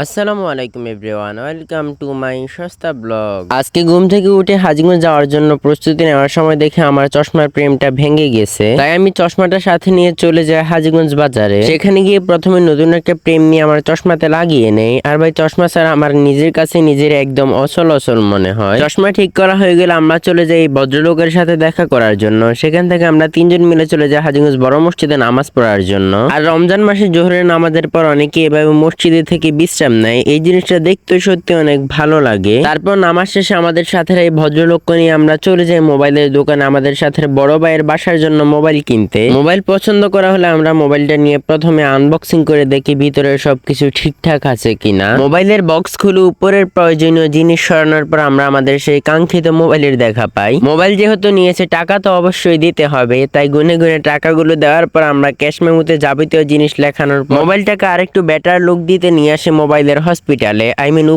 আসসালামু আলাইকুম everyone, welcome to my সস্তা ব্লগ। আজকে ঘুম থেকে উঠে হাজিগঞ্জ যাওয়ার জন্য প্রস্তুতি নেওয়ার সময় দেখে আমার চশমার প্রেমটা ভেঙে গেছে, তাই আমি চশমাটা সাথে নিয়ে চলে যাই হাজিগঞ্জ বাজারে। সেখানে গিয়ে প্রথমে নতুন একটা প্রেম নিয়ে আমার চশমাতে লাগিয়ে নেই। আর ভাই চশমা স্যার আমার নিজের কাছে নিজের একদম অচল অচল মনে হয়। চশমা ঠিক করা হয়ে গেলে আমরা চলে যাই ভদ্রলোকের সাথে দেখা করার জন্য। সেখান থেকে আমরা তিনজন মিলে চলে যাই হাজিগঞ্জ বড় মসজিদে নামাজ পড়ার জন্য। আর রমজান মাসে জোহরের নামাজের পর অনেকে এভাবে মসজিদে থেকে বিশ্রাম নাই, এই জিনিসটা দেখতে সত্যি অনেক ভালো লাগে। তারপর নামাজ শেষে আমাদের সাথে এই ভদ্রলোককে নিয়ে আমরা চলে যাই মোবাইলের দোকানে আমাদের সাথে বড় ভাইয়ের বাসার জন্য মোবাইল কিনতে। মোবাইল পছন্দ করা হলে আমরা মোবাইলটা নিয়ে প্রথমে আনবক্সিং করে দেখি ভিতরে সবকিছু ঠিকঠাক আছে কিনা। মোবাইলের বক্স খুলে উপরের প্রয়োজনীয় জিনিস সরানোর পর আমরা আমাদের সেই কাঙ্ক্ষিত মোবাইলের দেখা পাই। মোবাইল যেহেতু নিয়েছে টাকা তো অবশ্যই দিতে হবে, তাই গুনে গুনে টাকাগুলো দেওয়ার পর আমরা ক্যাশ মেমোতে যাবতীয় জিনিস লেখানোর পর মোবাইলটাকে আরেকটু বেটার লুক দিতে নিয়ে আসে মোবাইলের হসপিটালে,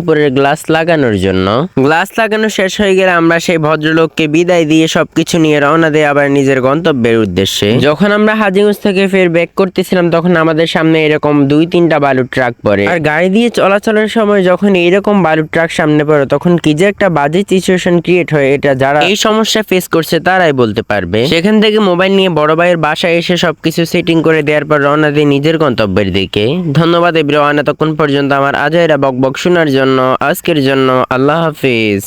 উপরের গ্লাস লাগানোর জন্য। গ্লাস লাগানো শেষ হয়ে গেলে আমরা সেই ভদ্রলোককে বিদায় দিয়ে সবকিছু নিয়ে রওনা দেই আবার নিজের গন্তব্যের উদ্দেশ্যে। যখন আমরা হাজীগঞ্জ থেকে ফের ব্যাক করতেছিলাম তখন আমাদের সামনে এরকম 2-3টা বালুর ট্রাক পড়ে। আর গাড়ি দিয়ে চলাচলের সময় যখন এইরকম বালুর ট্রাক সামনে পড়ে তখন কি যে একটা বাজে সিচুয়েশন ক্রিয়েট হয়, এটা যারা এই সমস্যা ফেস করছে তারাই বলতে পারবে। সেখান থেকে মোবাইল নিয়ে বড় ভাইয়ের বাসায় এসে সবকিছু সেটিং করে দেওয়ার পর রওনা দিই নিজের গন্তব্যের দিকে। ধন্যবাদ এভরিওয়ান এতক্ষণ পর্যন্ত আমার আজেরা বকবক শোনার জন্য। আজকের জন্য আল্লাহ হাফিজ।